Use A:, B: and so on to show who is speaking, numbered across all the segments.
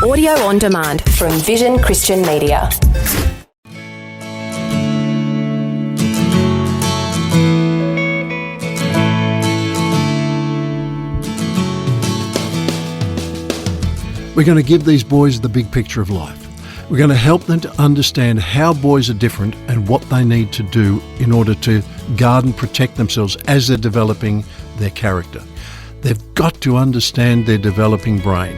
A: Audio on demand from Vision Christian Media.
B: We're going to give these boys the big picture of life. We're going to help them to understand how boys are different and what they need to do in order to guard and protect themselves as they're developing their character. They've got to understand their developing brain.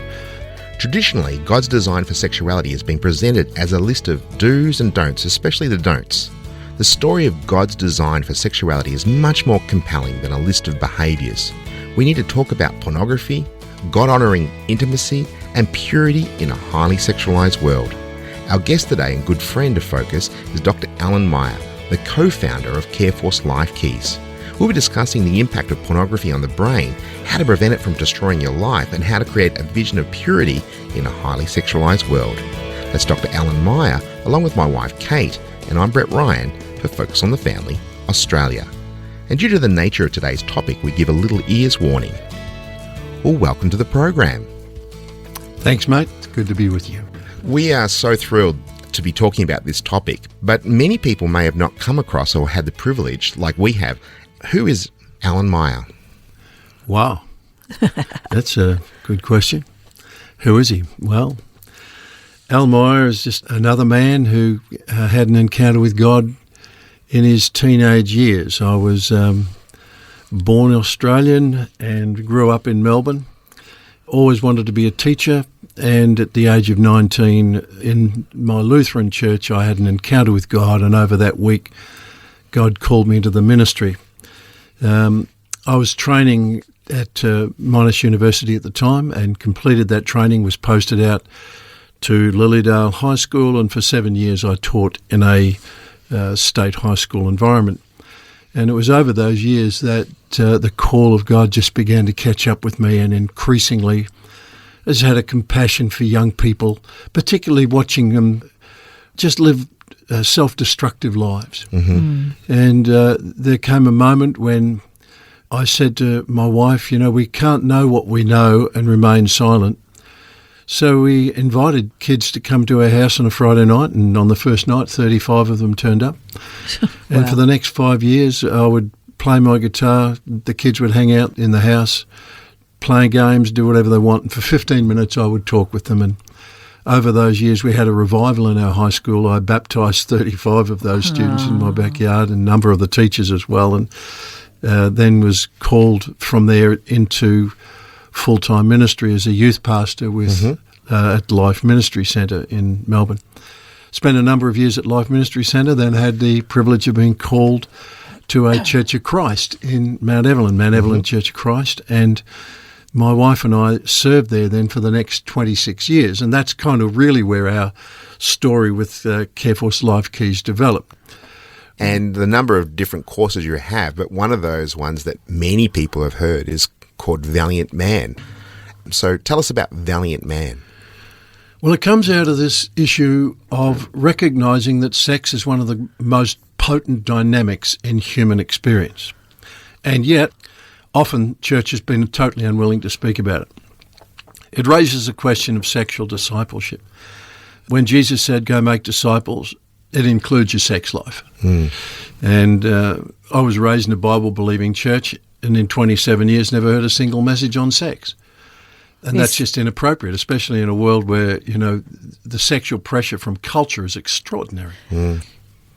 C: Traditionally, God's design for sexuality has been presented as a list of do's and don'ts, especially the don'ts. The story of God's design for sexuality is much more compelling than a list of behaviours. We need to talk about pornography, God-honouring intimacy, and purity in a highly sexualised world. Our guest today and good friend of Focus is Dr. Alan Meyer, the co-founder of Careforce Life Keys. We'll be discussing the impact of pornography on the brain, how to prevent it from destroying your life, and how to create a vision of purity in a highly sexualised world. That's Dr. Alan Meyer, along with my wife Kate, and I'm Brett Ryan for Focus on the Family, Australia. And due to the nature of today's topic, we give a little ears warning. Well, welcome to the program.
B: Thanks, mate. It's good to be with you.
C: We are so thrilled to be talking about this topic, but many people may have not come across or had the privilege, like we have. Who is Alan Meyer?
B: Wow. That's a good question. Who is he? Well, Alan Meyer is just another man who had an encounter with God in his teenage years. I was born Australian and grew up in Melbourne. Always wanted to be a teacher, and at the age of 19 in my Lutheran church I had an encounter with God, and over that week God called me into the ministry. I was training at Monash University at the time and completed that training, was posted out to Lilydale High School, and for 7 years I taught in a state high school environment. And it was over those years that the call of God just began to catch up with me, and increasingly has had a compassion for young people, particularly watching them just live self-destructive lives. Mm-hmm. And there came a moment when I said to my wife, we can't know what we know and remain silent. So we invited kids to come to our house on a Friday night, and on the first night, 35 of them turned up. Wow. And for the next 5 years, I would play my guitar, the kids would hang out in the house, playing games, do whatever they want, and for 15 minutes I would talk with them. And over those years, we had a revival in our high school. I baptised 35 of those students in my backyard, and a number of the teachers as well, and then was called from there into full-time ministry as a youth pastor with at Life Ministry Centre in Melbourne. Spent a number of years at Life Ministry Centre, then had the privilege of being called to a Church of Christ in Mount Evelyn Church of Christ, and my wife and I served there then for the next 26 years, and that's kind of really where our story with Careforce Life Keys developed.
C: And the number of different courses you have, but one of those ones that many people have heard is called Valiant Man. So tell us about Valiant Man.
B: Well, it comes out of this issue of recognising that sex is one of the most potent dynamics in human experience. And yet, often church has been totally unwilling to speak about it. It raises a question of sexual discipleship. When Jesus said, go make disciples, it includes your sex life. And I was raised in a Bible-believing church, and in 27 years never heard a single message on sex. And that's just inappropriate, especially in a world where, the sexual pressure from culture is extraordinary.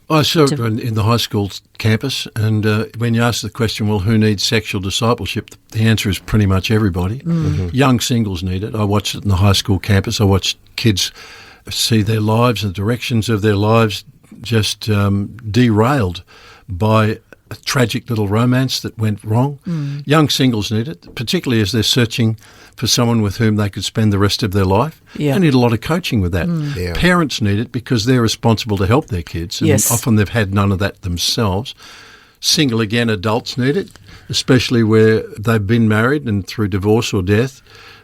B: I served in the high school campus, and when you ask the question, well, who needs sexual discipleship, the answer is pretty much everybody. Young singles need it. I watched it in the high school campus. I watched kids see their lives, the directions of their lives just derailed by a tragic little romance that went wrong. Young singles need it, particularly as they're searching for someone with whom they could spend the rest of their life. They need a lot of coaching with that. Parents need it because they're responsible to help their kids, and often they've had none of that themselves. Single, again, adults need it, especially where they've been married and through divorce or death,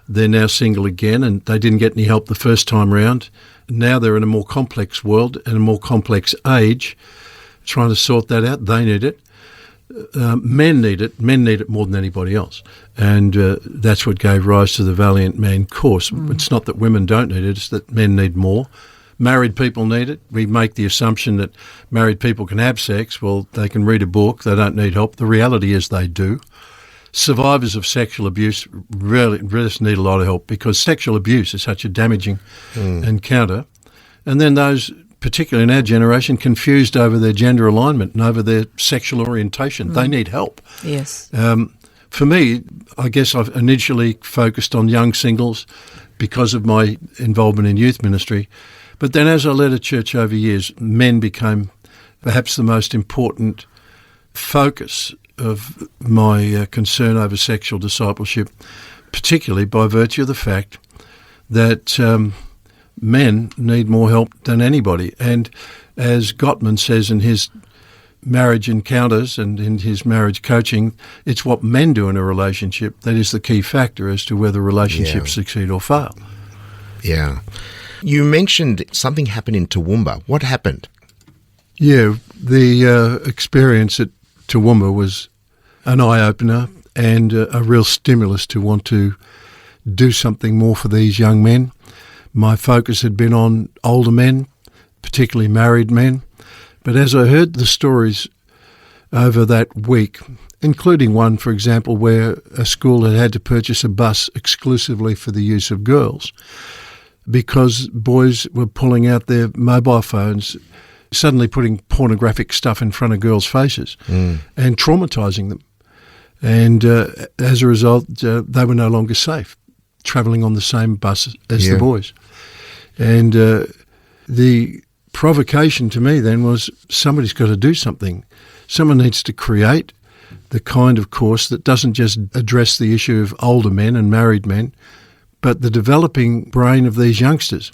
B: they're now single again and they didn't get any help the first time round. Now they're in a more complex world and a more complex age, trying to sort that out. They need it. Men need it. Men need it more than anybody else. And that's what gave rise to the Valiant Man course. It's not that women don't need it, it's that men need more. Married people need it. We make the assumption that married people can have sex. Well, they can read a book. They don't need help. The reality is they do. Survivors of sexual abuse really need a lot of help because sexual abuse is such a damaging encounter. And then those, particularly in our generation, confused over their gender alignment and over their sexual orientation. They need help.
D: Yes.
B: For me, I guess I've initially focused on young singles because of my involvement in youth ministry. But then as I led a church over years, men became perhaps the most important focus of my concern over sexual discipleship, particularly by virtue of the fact that men need more help than anybody. And as Gottman says in his marriage encounters and in his marriage coaching, it's what men do in a relationship that is the key factor as to whether relationships succeed or fail.
C: Yeah. You mentioned something happened in Toowoomba. What happened?
B: Yeah, the experience at Toowoomba was an eye-opener and a real stimulus to want to do something more for these young men. My focus had been on older men, particularly married men. But as I heard the stories over that week, including one, for example, where a school had to purchase a bus exclusively for the use of girls because boys were pulling out their mobile phones, suddenly putting pornographic stuff in front of girls' faces and traumatising them. And as a result, they were no longer safe, travelling on the same bus as the boys. And the provocation to me then was somebody's got to do something. Someone needs to create the kind of course that doesn't just address the issue of older men and married men, but the developing brain of these youngsters,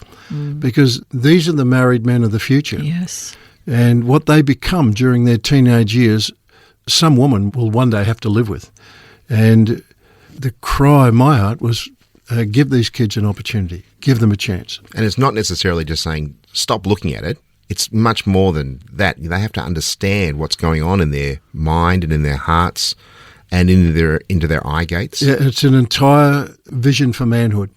B: because these are the married men of the future.
D: Yes.
B: And what they become during their teenage years, some woman will one day have to live with. And the cry of my heart was, give these kids an opportunity, give them a chance.
C: And it's not necessarily just saying, stop looking at it. It's much more than that. They have to understand what's going on in their mind and in their hearts and into their eye gates.
B: Yeah, it's an entire vision for manhood,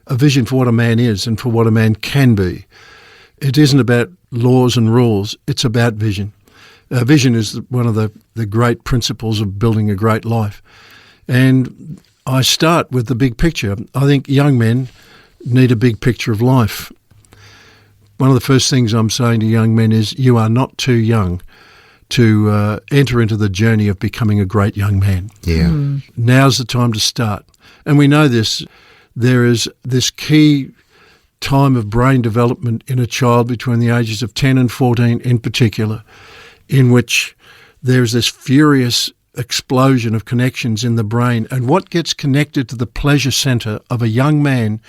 B: a vision for what a man is and for what a man can be. It isn't about laws and rules, it's about vision. Vision is one of the great principles of building a great life. And I start with the big picture. I think young men need a big picture of life. One of the first things I'm saying to young men is you are not too young to enter into the journey of becoming a great young man.
C: Yeah.
B: Now's the time to start. And we know this. There is this key time of brain development in a child between the ages of 10 and 14 in particular, in which there's this furious explosion of connections in the brain. And what gets connected to the pleasure centre of a young man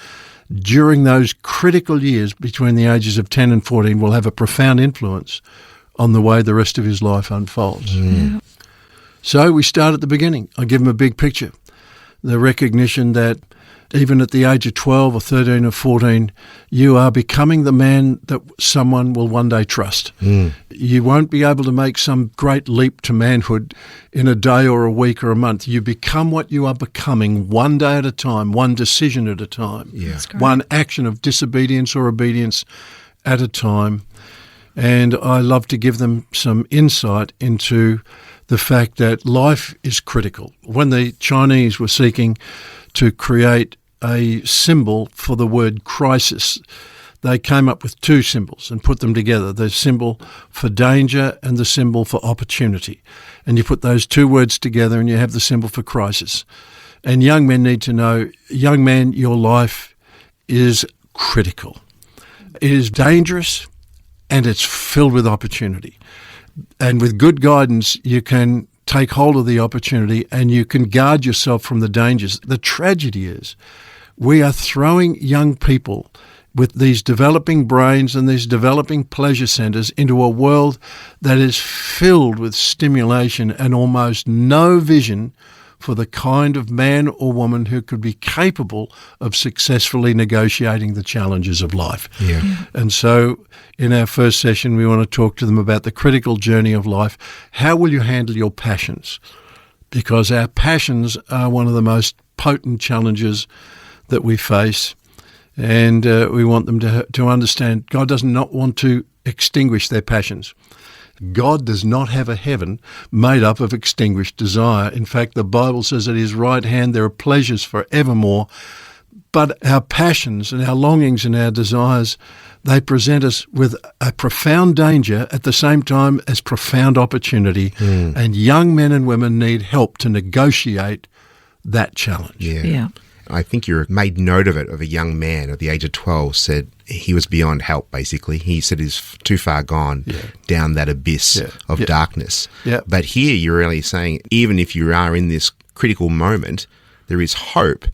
B: during those critical years between the ages of 10 and 14 will have a profound influence on the way the rest of his life unfolds.
D: Yeah.
B: So we start at the beginning. I give him a big picture, the recognition that even at the age of 12 or 13 or 14, you are becoming the man that someone will one day trust. You won't be able to make some great leap to manhood in a day or a week or a month. You become what you are becoming one day at a time, one decision at a time, one action of disobedience or obedience at a time. And I love to give them some insight into the fact that life is critical. When the Chinese were seeking to create a symbol for the word crisis, they came up with two symbols and put them together, the symbol for danger and the symbol for opportunity. And you put those two words together and you have the symbol for crisis. And young men need to know, young man, your life is critical. It is dangerous and it's filled with opportunity. And with good guidance, you can take hold of the opportunity and you can guard yourself from the dangers. The tragedy is we are throwing young people with these developing brains and these developing pleasure centres into a world that is filled with stimulation and almost no vision for the kind of man or woman who could be capable of successfully negotiating the challenges of life.
C: Yeah.
B: And so in our first session, we want to talk to them about the critical journey of life. How will you handle your passions? Because our passions are one of the most potent challenges that we face. And we want them to understand God does not want to extinguish their passions. God does not have a heaven made up of extinguished desire. In fact, the Bible says at his right hand there are pleasures forevermore. But our passions and our longings and our desires, they present us with a profound danger at the same time as profound opportunity. And young men and women need help to negotiate that challenge.
C: Yeah. I think you made note of it, of a young man at the age of 12 said he was beyond help, basically. He said he's too far gone down that abyss of darkness.
B: Yeah.
C: But here you're really saying, even if you are in this critical moment, there is hope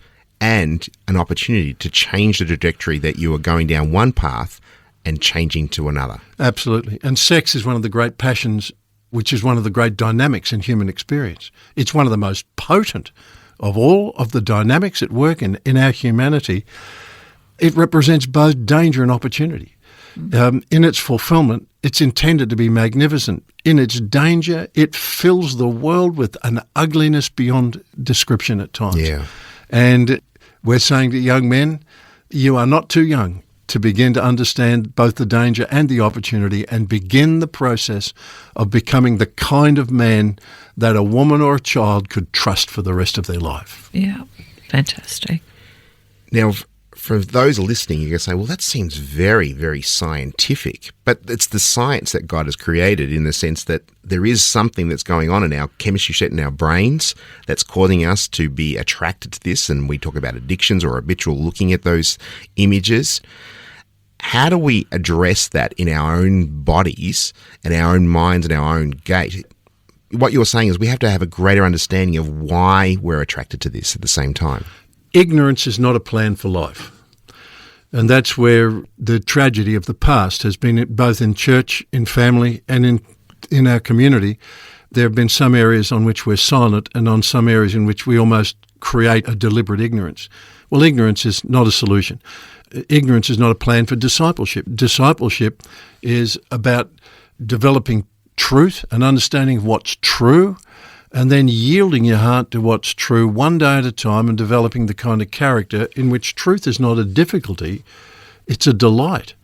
C: and an opportunity to change the trajectory that you are going down one path and changing to another.
B: Absolutely. And sex is one of the great passions, which is one of the great dynamics in human experience. It's one of the most potent of all of the dynamics at work in our humanity. It represents both danger and opportunity. In its fulfillment, it's intended to be magnificent. In its danger, it fills the world with an ugliness beyond description at times.
C: Yeah.
B: And we're saying to young men, you are not too young to begin to understand both the danger and the opportunity and begin the process of becoming the kind of man that a woman or a child could trust for the rest of their life.
D: Yeah, fantastic.
C: Now, for those listening, you can say, well, that seems very, very scientific. But it's the science that God has created in the sense that there is something that's going on in our chemistry set in our brains that's causing us to be attracted to this. And we talk about addictions or habitual looking at those images. How do we address that in our own bodies and our own minds and our own gait? What you're saying is we have to have a greater understanding of why we're attracted to this at the same time.
B: Ignorance is not a plan for life. And that's where the tragedy of the past has been, both in church, in family, and in our community. There have been some areas on which we're silent and on some areas in which we almost create a deliberate ignorance. Well, ignorance is not a solution. Ignorance is not a plan for discipleship. Discipleship is about developing truth and understanding of what's true, and then yielding your heart to what's true one day at a time and developing the kind of character in which truth is not a difficulty, it's a delight.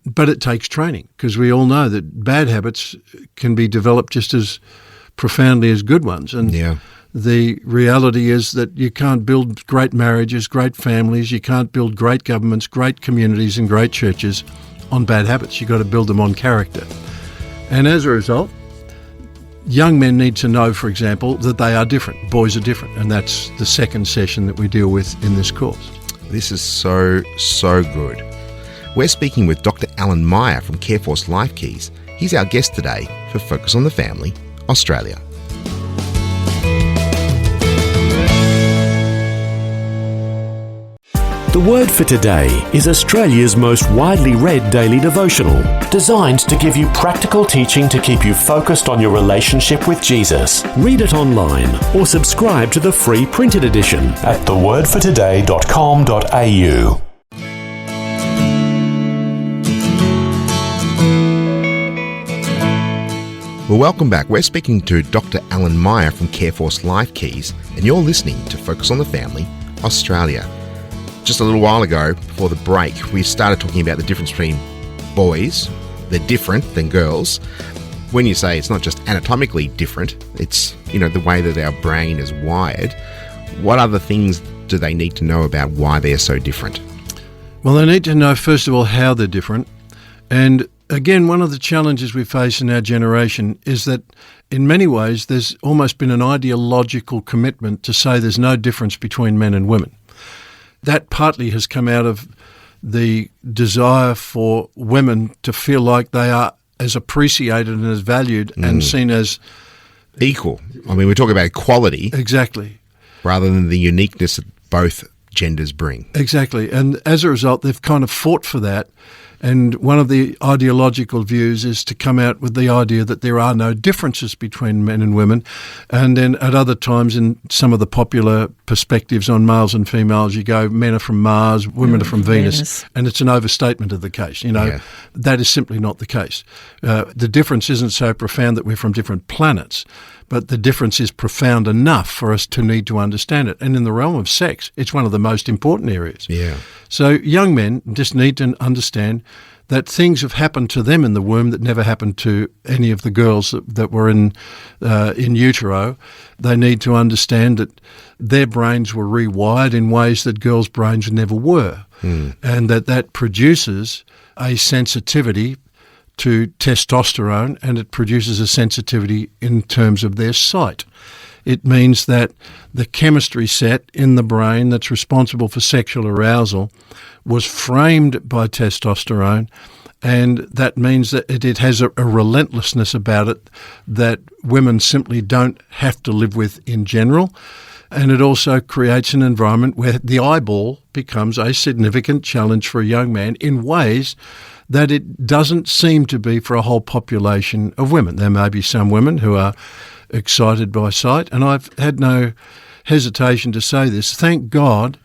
B: But it takes training, because we all know that bad habits can be developed just as profoundly as good ones. And the reality is that you can't build great marriages, great families, you can't build great governments, great communities and great churches on bad habits. You've got to build them on character. And as a result, young men need to know, for example, that they are different. Boys are different. And that's the second session that we deal with in this course.
C: This is so, so good. We're speaking with Dr. Alan Meyer from Careforce Life Keys. He's our guest today for Focus on the Family, Australia.
E: The Word for Today is Australia's most widely read daily devotional, designed to give you practical teaching to keep you focused on your relationship with Jesus. Read it online or subscribe to the free printed edition at thewordfortoday.com.au.
C: Well, welcome back. We're speaking to Dr. Alan Meyer from Careforce Life Keys, and you're listening to Focus on the Family, Australia. Just a little while ago, before the break, we started talking about the difference between boys. They're different than girls. When you say it's not just anatomically different, it's, the way that our brain is wired. What other things do they need to know about why they're so different?
B: Well, they need to know, first of all, how they're different. And again, one of the challenges we face in our generation is that in many ways there's almost been an ideological commitment to say there's no difference between men and women. That partly has come out of the desire for women to feel like they are as appreciated and as valued and seen as
C: equal. I mean, we talk about equality.
B: Exactly.
C: Rather than the uniqueness that both genders bring.
B: Exactly. And as a result, they've kind of fought for that And one of the ideological views is to come out with the idea that there are no differences between men and women. And then at other times in some of the popular perspectives on males and females, you go, men are from Mars, women are from Venus. And it's an overstatement of the case. That is simply not the case. The difference isn't so profound that we're from different planets, but the difference is profound enough for us to need to understand it. And in the realm of sex, it's one of the most important areas.
C: Yeah.
B: So young men just need to understand that things have happened to them in the womb that never happened to any of the girls that were in utero. They need to understand that their brains were rewired in ways that girls' brains never were, and that produces a sensitivity to testosterone, and it produces a sensitivity in terms of their sight. It means that the chemistry set in the brain that's responsible for sexual arousal was framed by testosterone, and that means that it has a relentlessness about it that women simply don't have to live with in general. And it also creates an environment where the eyeball becomes a significant challenge for a young man in ways that it doesn't seem to be for a whole population of women. There may be some women who are excited by sight, and I've had no hesitation to say this. Thank God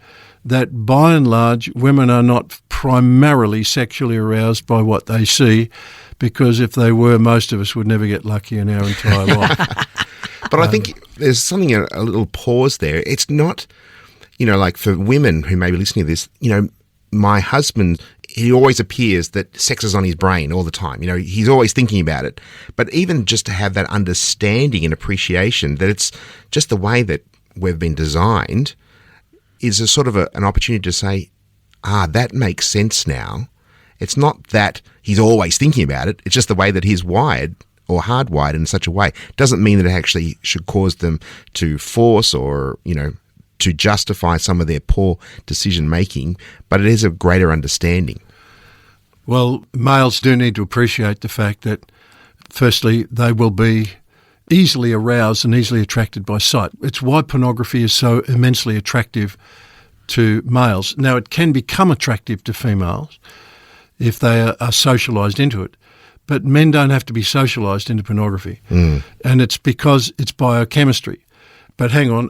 B: that by and large women are not primarily sexually aroused by what they see, because if they were, most of us would never get lucky in our entire life.
C: But I think there's something, a little pause there. It's not, like for women who may be listening to this, my husband, he always appears that sex is on his brain all the time. He's always thinking about it. But even just to have that understanding and appreciation that it's just the way that we've been designed is a sort of an opportunity to say, that makes sense now. It's not that he's always thinking about it. It's just the way that he's wired or hardwired in such a way. Doesn't mean that it actually should cause them to force or, to justify some of their poor decision making, but it is a greater understanding.
B: Well, males do need to appreciate the fact that, firstly, they will be easily aroused and easily attracted by sight. It's why pornography is so immensely attractive to males. Now, it can become attractive to females if they are socialised into it, but men don't have to be socialised into pornography. And it's because it's biochemistry. But hang on,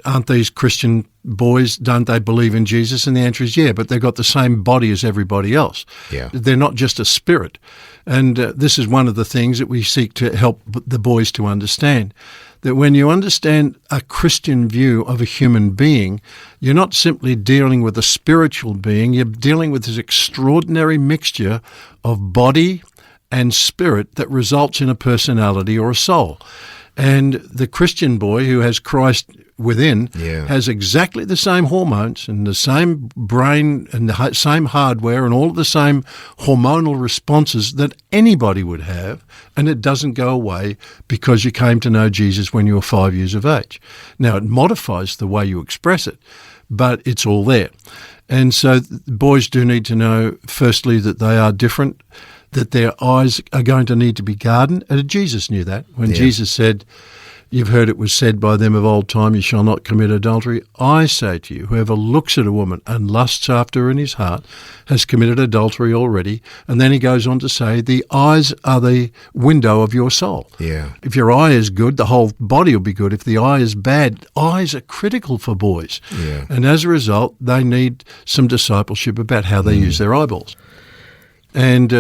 B: aren't these Christian boys, don't they believe in Jesus? And the answer is yeah, but they've got the same body as everybody else.
C: Yeah.
B: They're not just a spirit. And this is one of the things that we seek to help the boys to understand, that when you understand a Christian view of a human being, you're not simply dealing with a spiritual being, you're dealing with this extraordinary mixture of body and spirit that results in a personality or a soul. And the Christian boy who has Christ within has exactly the same hormones and the same brain and the same hardware and all of the same hormonal responses that anybody would have, and it doesn't go away because you came to know Jesus when you were 5 years of age. Now, it modifies the way you express it, but it's all there. And so boys do need to know, firstly, that they are different, that their eyes are going to need to be guarded. And Jesus knew that. When Jesus said, you've heard it was said by them of old time, you shall not commit adultery. I say to you, whoever looks at a woman and lusts after her in his heart has committed adultery already. And then he goes on to say, the eyes are the window of your soul.
C: Yeah.
B: If your eye is good, the whole body will be good. If the eye is bad, eyes are critical for boys.
C: Yeah.
B: And as a result, they need some discipleship about how they use their eyeballs. And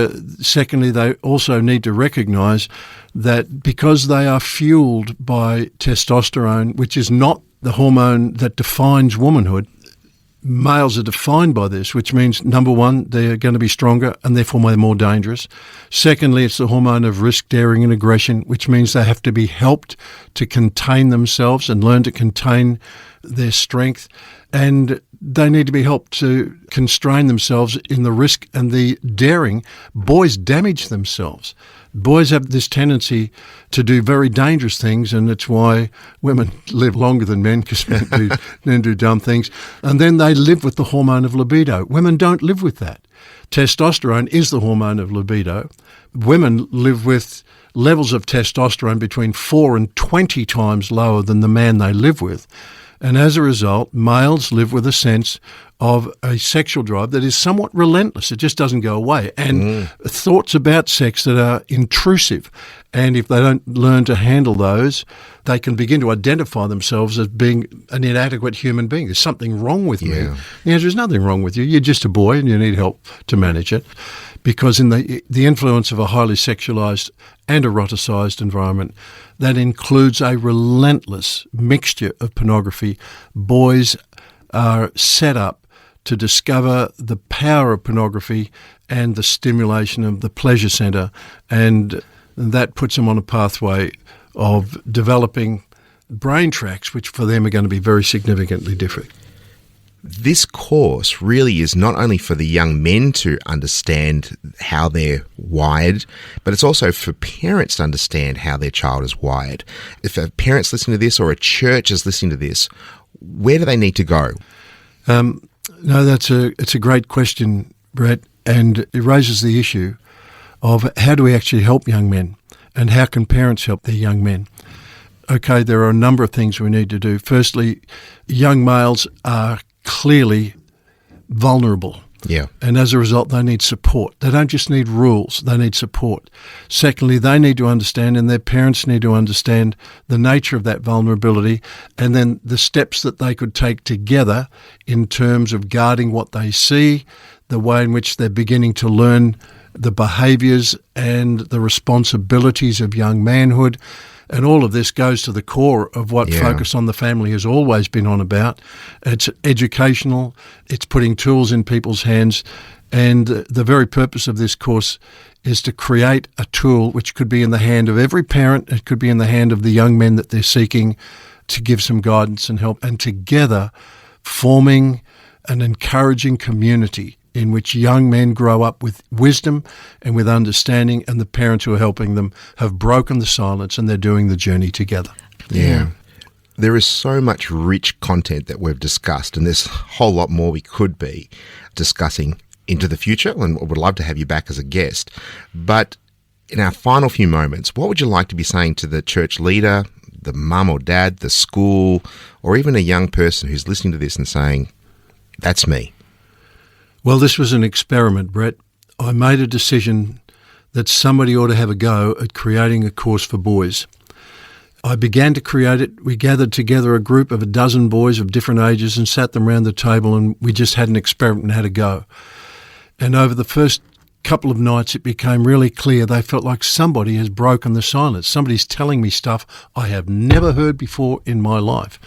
B: secondly, they also need to recognise that because they are fueled by testosterone, which is not the hormone that defines womanhood, males are defined by this, which means, number one, they're going to be stronger and therefore they're more dangerous. Secondly, it's the hormone of risk, daring and aggression, which means they have to be helped to contain themselves and learn to contain their strength. And they need to be helped to constrain themselves in the risk and the daring. Boys damage themselves. Boys have this tendency to do very dangerous things, and it's why women live longer than men, because men do dumb things. And then they live with the hormone of libido. Women don't live with that. Testosterone is the hormone of libido. Women live with levels of testosterone between 4 and 20 times lower than the man they live with. And as a result, males live with a sense of a sexual drive that is somewhat relentless. It just doesn't go away. And thoughts about sex that are intrusive. And if they don't learn to handle those, they can begin to identify themselves as being an inadequate human being. There's something wrong with me. The answer is nothing wrong with you. You're just a boy and you need help to manage it. Because in the influence of a highly sexualized and eroticized environment, that includes a relentless mixture of pornography. Boys are set up to discover the power of pornography and the stimulation of the pleasure center, and that puts them on a pathway of developing brain tracts, which for them are going to be very significantly different.
C: This course really is not only for the young men to understand how they're wired, but it's also for parents to understand how their child is wired. If a parent's listening to this or a church is listening to this, where do they need to go?
B: No, it's a great question, Brett, and it raises the issue of how do we actually help young men and how can parents help their young men? Okay, there are a number of things we need to do. Firstly, young males are clearly vulnerable.
C: Yeah.
B: And as a result, they need support. They don't just need rules, they need support. Secondly, they need to understand, and their parents need to understand, the nature of that vulnerability and then the steps that they could take together in terms of guarding what they see, the way in which they're beginning to learn the behaviours and the responsibilities of young manhood. And all of this goes to the core of what Focus on the Family has always been on about. It's educational, it's putting tools in people's hands, and the very purpose of this course is to create a tool which could be in the hand of every parent, it could be in the hand of the young men that they're seeking to give some guidance and help, and together forming an encouraging community in which young men grow up with wisdom and with understanding, and the parents who are helping them have broken the silence and they're doing the journey together.
C: Yeah. There is so much rich content that we've discussed, and there's a whole lot more we could be discussing into the future, and I would love to have you back as a guest. But in our final few moments, what would you like to be saying to the church leader, the mum or dad, the school, or even a young person who's listening to this and saying, that's me?
B: Well, this was an experiment, Brett. I made a decision that somebody ought to have a go at creating a course for boys. I began to create it. We gathered together a group of 12 boys of different ages and sat them around the table, and we just had an experiment and had a go. And over the first couple of nights, it became really clear they felt like somebody has broken the silence. Somebody's telling me stuff I have never heard before in my life.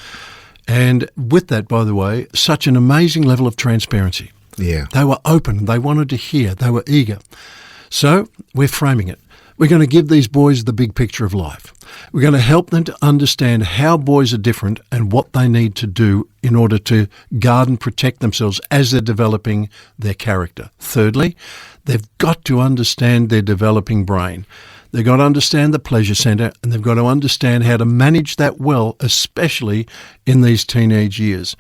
B: And with that, by the way, such an amazing level of transparency.
C: Yeah.
B: They were open. They wanted to hear. They were eager. So we're framing it. We're going to give these boys the big picture of life. We're going to help them to understand how boys are different and what they need to do in order to guard and protect themselves as they're developing their character. Thirdly, they've got to understand their developing brain. They've got to understand the pleasure center, and they've got to understand how to manage that well, especially in these teenage years.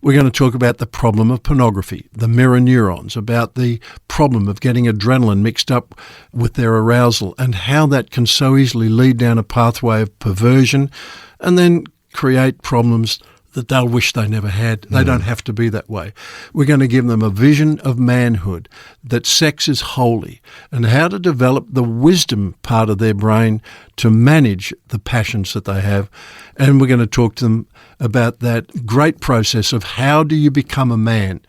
B: We're going to talk about the problem of pornography, the mirror neurons, about the problem of getting adrenaline mixed up with their arousal and how that can so easily lead down a pathway of perversion and then create problems that they'll wish they never had. They don't have to be that way. We're going to give them a vision of manhood, that sex is holy, and how to develop the wisdom part of their brain to manage the passions that they have. And we're going to talk to them about that great process of how do you become a man?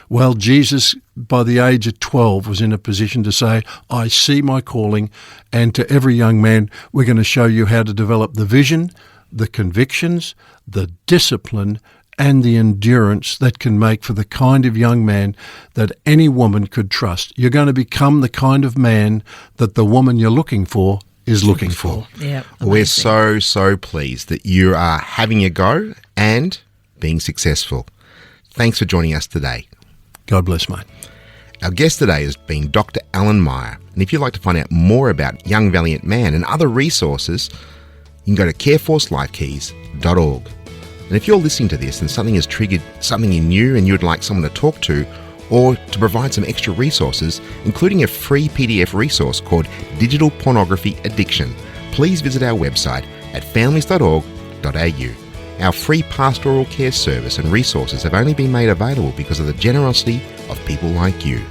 B: Well, Jesus, by the age of 12, was in a position to say, I see my calling. And to every young man, we're going to show you how to develop the vision, the convictions, the discipline, and the endurance that can make for the kind of young man that any woman could trust. You're going to become the kind of man that the woman you're looking for is looking for.
D: Yeah,
C: we're so pleased that you are having a go and being successful. Thanks for joining us today.
B: God bless, mate.
C: Our guest today has been Dr. Alan Meyer, and if you'd like to find out more about Young Valiant Man and other resources, you can go to careforcelifekeys.org. And if you're listening to this and something has triggered something in you and you'd like someone to talk to or to provide some extra resources, including a free PDF resource called Digital Pornography Addiction, please visit our website at families.org.au. Our free pastoral care service and resources have only been made available because of the generosity of people like you.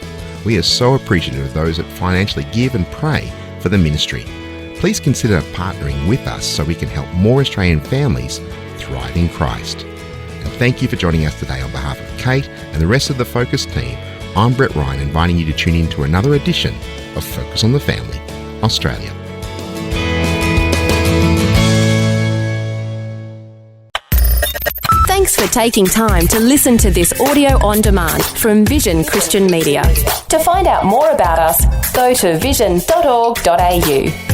C: We are so appreciative of those that financially give and pray for the ministry. Please consider partnering with us so we can help more Australian families thrive in Christ. And thank you for joining us today on behalf of Kate and the rest of the Focus team. I'm Brett Ryan, inviting you to tune in to another edition of Focus on the Family, Australia.
A: Thanks for taking time to listen to this audio on demand from Vision Christian Media. To find out more about us, go to vision.org.au.